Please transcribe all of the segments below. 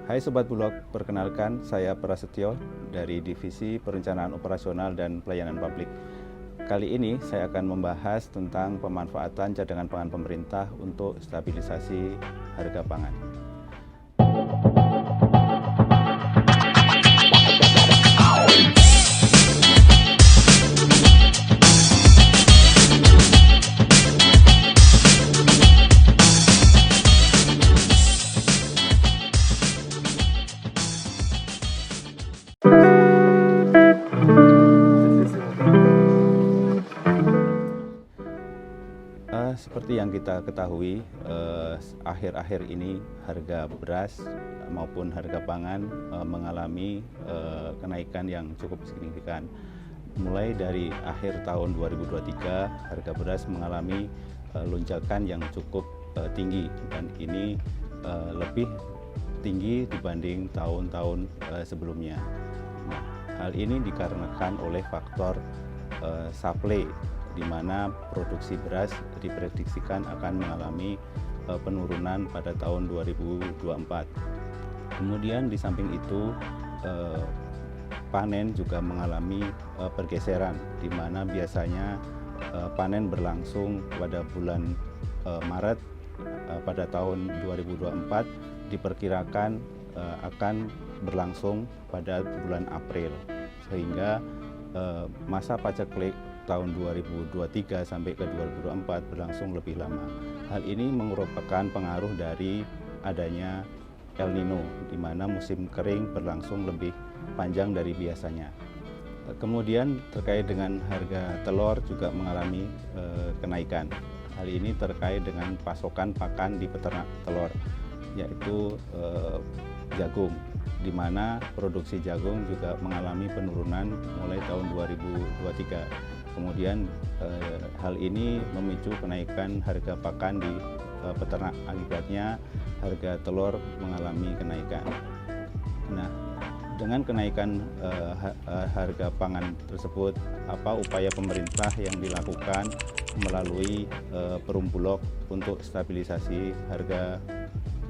Hai Sobat Bulog, perkenalkan saya Prasetyo dari Divisi Perencanaan Operasional dan Pelayanan Publik. Kali ini saya akan membahas tentang pemanfaatan cadangan pangan pemerintah untuk stabilisasi harga pangan. Seperti yang kita ketahui, akhir-akhir ini harga beras maupun harga pangan mengalami kenaikan yang cukup signifikan. Mulai dari akhir tahun 2023, harga beras mengalami lonjakan yang cukup tinggi, dan ini lebih tinggi dibanding tahun-tahun sebelumnya. Nah, hal ini dikarenakan oleh faktor supply, di mana produksi beras diprediksikan akan mengalami penurunan pada tahun 2024. Kemudian di samping itu panen juga mengalami pergeseran, di mana biasanya panen berlangsung pada bulan Maret. Pada tahun 2024 diperkirakan akan berlangsung pada bulan April, sehingga masa paceklik tahun 2023 sampai ke 2024 berlangsung lebih lama. Hal ini merupakan pengaruh dari adanya El Nino, di mana musim kering berlangsung lebih panjang dari biasanya. Kemudian terkait dengan harga telur juga mengalami kenaikan. Hal ini terkait dengan pasokan pakan di peternak telur, yaitu jagung, di mana produksi jagung juga mengalami penurunan mulai tahun 2023. Kemudian hal ini memicu kenaikan harga pakan di peternak, akibatnya harga telur mengalami kenaikan. Nah, dengan kenaikan harga pangan tersebut, apa upaya pemerintah yang dilakukan melalui Perum Bulog untuk stabilisasi harga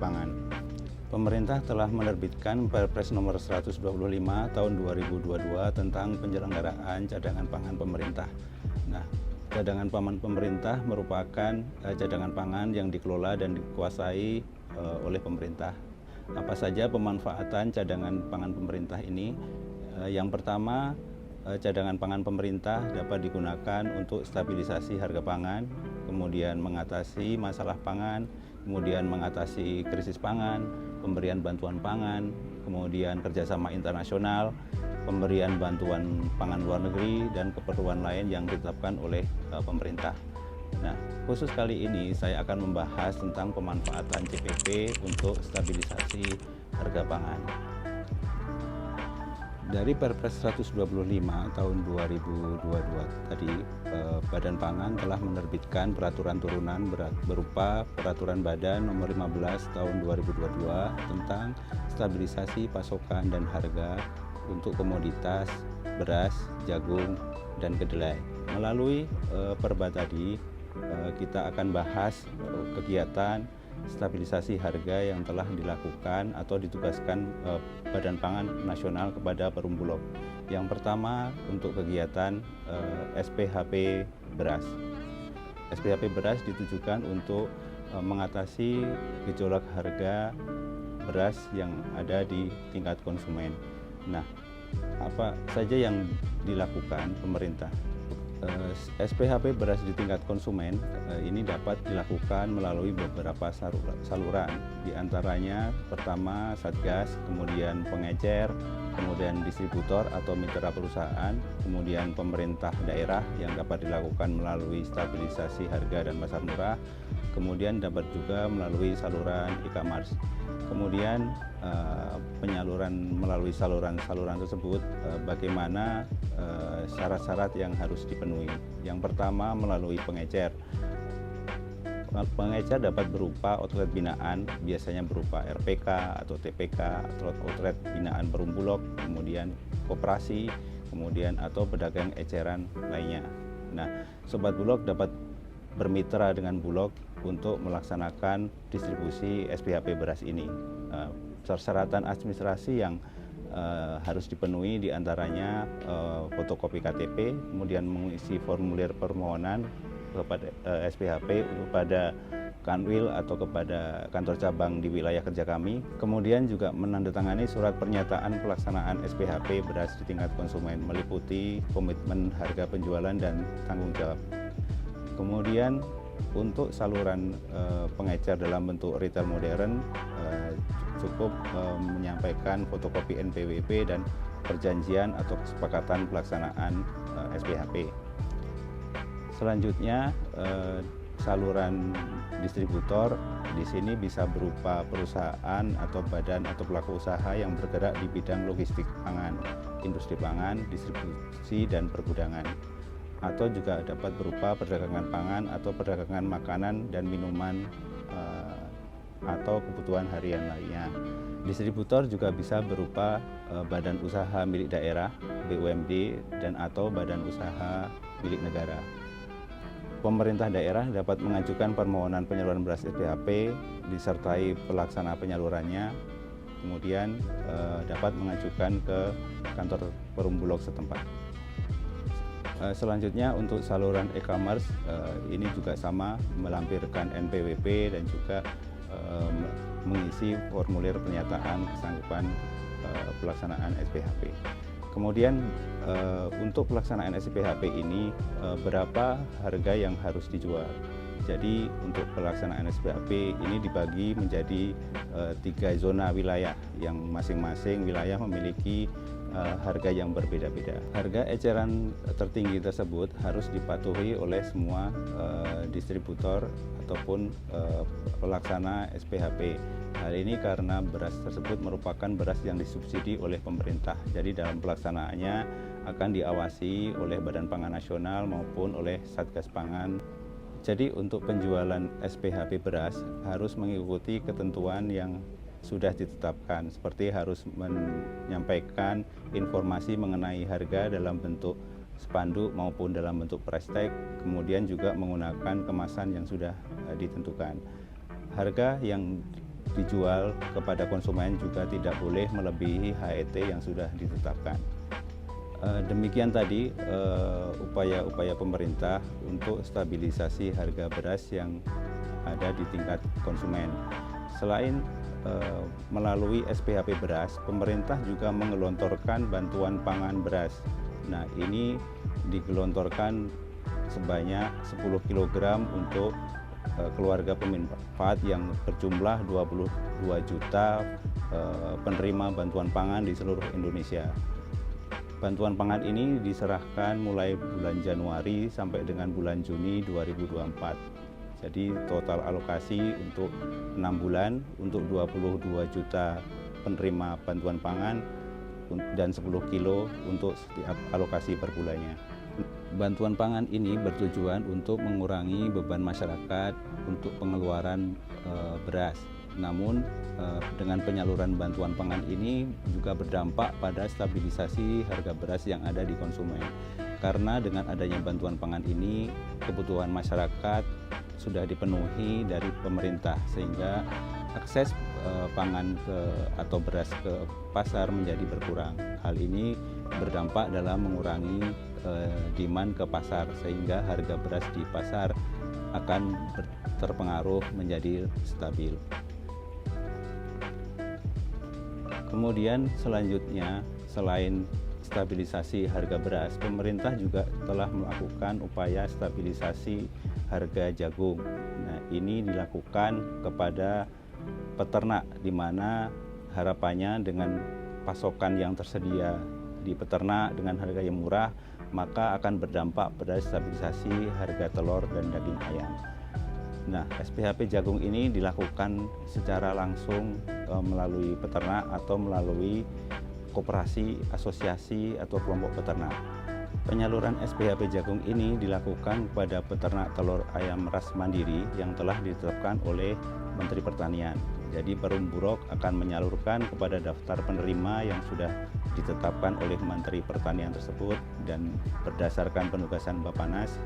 pangan? Pemerintah telah menerbitkan Perpres nomor 125 tahun 2022 tentang penyelenggaraan cadangan pangan pemerintah. Nah, cadangan pangan pemerintah merupakan cadangan pangan yang dikelola dan dikuasai oleh pemerintah. Apa saja pemanfaatan cadangan pangan pemerintah ini? Yang pertama, cadangan pangan pemerintah dapat digunakan untuk stabilisasi harga pangan, kemudian mengatasi masalah pangan, kemudian mengatasi krisis pangan, pemberian bantuan pangan, kemudian kerjasama internasional, pemberian bantuan pangan luar negeri, dan keperluan lain yang ditetapkan oleh pemerintah. Nah, khusus kali ini saya akan membahas tentang pemanfaatan CPP untuk stabilisasi harga pangan. Dari Perpres 125 tahun 2022 tadi, Badan Pangan telah menerbitkan peraturan turunan berupa Peraturan Badan Nomor 15 tahun 2022 tentang stabilisasi pasokan dan harga untuk komoditas beras, jagung, dan kedelai. Melalui Perba tadi, kita akan bahas kegiatan stabilisasi harga yang telah dilakukan atau ditugaskan Badan Pangan Nasional kepada Perum Bulog. Yang pertama, untuk kegiatan SPHP beras. SPHP beras ditujukan untuk mengatasi gejolak harga beras yang ada di tingkat konsumen. Nah, apa saja yang dilakukan pemerintah? SPHP beras di tingkat konsumen ini dapat dilakukan melalui beberapa saluran, diantaranya pertama Satgas, kemudian pengecer, kemudian distributor atau mitra perusahaan, kemudian pemerintah daerah yang dapat dilakukan melalui stabilisasi harga dan pasar murah, kemudian dapat juga melalui saluran e-commerce. Kemudian penyaluran melalui saluran-saluran tersebut, bagaimana syarat-syarat yang harus dipenuhi. Yang pertama, melalui pengecer. Pengecer dapat berupa outlet binaan, biasanya berupa RPK atau TPK, atau outlet binaan Perum Bulog, kemudian koperasi, kemudian atau pedagang eceran lainnya. Nah, Sobat Bulog dapat bermitra dengan Bulog untuk melaksanakan distribusi SPHP beras ini. persyaratan administrasi yang harus dipenuhi, diantaranya fotokopi KTP, kemudian mengisi formulir permohonan kepada SPHP kepada Kanwil atau kepada kantor cabang di wilayah kerja kami. Kemudian juga menandatangani surat pernyataan pelaksanaan SPHP beras di tingkat konsumen meliputi komitmen harga penjualan dan tanggung jawab. Kemudian untuk saluran pengecer dalam bentuk retail modern cukup menyampaikan fotokopi NPWP dan perjanjian atau kesepakatan pelaksanaan SPHP. Selanjutnya saluran distributor di sini bisa berupa perusahaan atau badan atau pelaku usaha yang bergerak di bidang logistik pangan, industri pangan, distribusi dan pergudangan, atau juga dapat berupa perdagangan pangan atau perdagangan makanan dan minuman atau kebutuhan harian lainnya. Distributor juga bisa berupa badan usaha milik daerah (BUMD) dan atau badan usaha milik negara. Pemerintah daerah dapat mengajukan permohonan penyaluran beras SPHP disertai pelaksana penyalurannya, kemudian dapat mengajukan ke kantor Perumbulok setempat. Selanjutnya untuk saluran e-commerce ini juga sama, melampirkan NPWP dan juga mengisi formulir pernyataan kesanggupan pelaksanaan SPHP. Kemudian untuk pelaksanaan SPHP ini berapa harga yang harus dijual. Jadi untuk pelaksanaan SPHP ini dibagi menjadi 3 zona wilayah yang masing-masing wilayah memiliki harga yang berbeda-beda. Harga eceran tertinggi tersebut harus dipatuhi oleh semua distributor ataupun pelaksana SPHP. Hal ini karena beras tersebut merupakan beras yang disubsidi oleh pemerintah. Jadi dalam pelaksanaannya akan diawasi oleh Badan Pangan Nasional maupun oleh Satgas Pangan. Jadi untuk penjualan SPHP beras harus mengikuti ketentuan yang sudah ditetapkan, seperti harus menyampaikan informasi mengenai harga dalam bentuk spanduk maupun dalam bentuk price tag, kemudian juga menggunakan kemasan yang sudah ditentukan. Harga yang dijual kepada konsumen juga tidak boleh melebihi HET yang sudah ditetapkan. Demikian tadi upaya-upaya pemerintah untuk stabilisasi harga beras yang ada di tingkat konsumen. Selain melalui SPHP beras, pemerintah juga menggelontorkan bantuan pangan beras. Nah, ini digelontorkan sebanyak 10 kg untuk keluarga pemanfaat yang berjumlah 22 juta penerima bantuan pangan di seluruh Indonesia. Bantuan pangan ini diserahkan mulai bulan Januari sampai dengan bulan Juni 2024. Jadi total alokasi untuk 6 bulan untuk 22 juta penerima bantuan pangan dan 10 kilo untuk setiap alokasi per bulannya. Bantuan pangan ini bertujuan untuk mengurangi beban masyarakat untuk pengeluaran beras. Namun dengan penyaluran bantuan pangan ini juga berdampak pada stabilisasi harga beras yang ada di konsumen. Karena dengan adanya bantuan pangan ini, kebutuhan masyarakat sudah dipenuhi dari pemerintah, sehingga akses pangan atau beras ke pasar menjadi berkurang. Hal ini berdampak dalam mengurangi demand ke pasar, sehingga harga beras di pasar akan terpengaruh menjadi stabil. Kemudian selanjutnya, selain stabilisasi harga beras, pemerintah juga telah melakukan upaya stabilisasi harga jagung. Nah, ini dilakukan kepada peternak, di mana harapannya dengan pasokan yang tersedia di peternak dengan harga yang murah, maka akan berdampak pada stabilisasi harga telur dan daging ayam. Nah, SPHP jagung ini dilakukan secara langsung melalui peternak atau melalui koperasi, asosiasi, atau kelompok peternak. Penyaluran SPHP jagung ini dilakukan kepada peternak telur ayam ras mandiri yang telah ditetapkan oleh Menteri Pertanian. Jadi Perumbulok akan menyalurkan kepada daftar penerima yang sudah ditetapkan oleh Menteri Pertanian tersebut, dan berdasarkan penugasan Bappenas,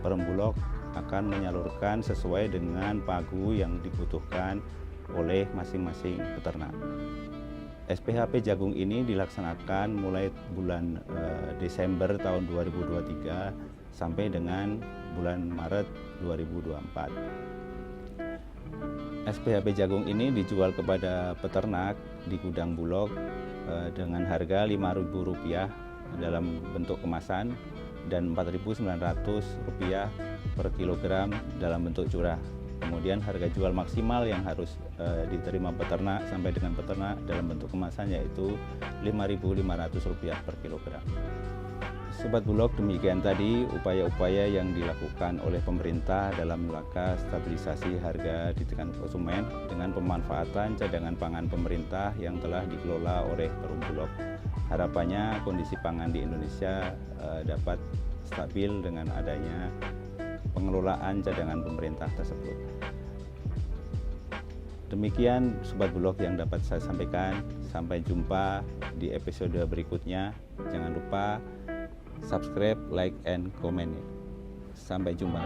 Perumbulok akan menyalurkan sesuai dengan pagu yang dibutuhkan oleh masing-masing peternak. SPHP jagung ini dilaksanakan mulai bulan Desember tahun 2023 sampai dengan bulan Maret 2024. SPHP jagung ini dijual kepada peternak di gudang Bulog dengan harga Rp5.000 dalam bentuk kemasan dan Rp4.900 per kilogram dalam bentuk curah. Kemudian harga jual maksimal yang harus diterima peternak sampai dengan peternak dalam bentuk kemasan yaitu Rp5.500 per kilogram. Sobat Bulog, demikian tadi upaya-upaya yang dilakukan oleh pemerintah dalam langkah stabilisasi harga di tingkat konsumen dengan pemanfaatan cadangan pangan pemerintah yang telah dikelola oleh Perum Bulog. Harapannya kondisi pangan di Indonesia dapat stabil dengan adanya pengelolaan cadangan pemerintah tersebut. Demikian Sobat Bulog yang dapat saya sampaikan. Sampai jumpa di episode berikutnya. Jangan lupa subscribe, like, and comment. Sampai jumpa.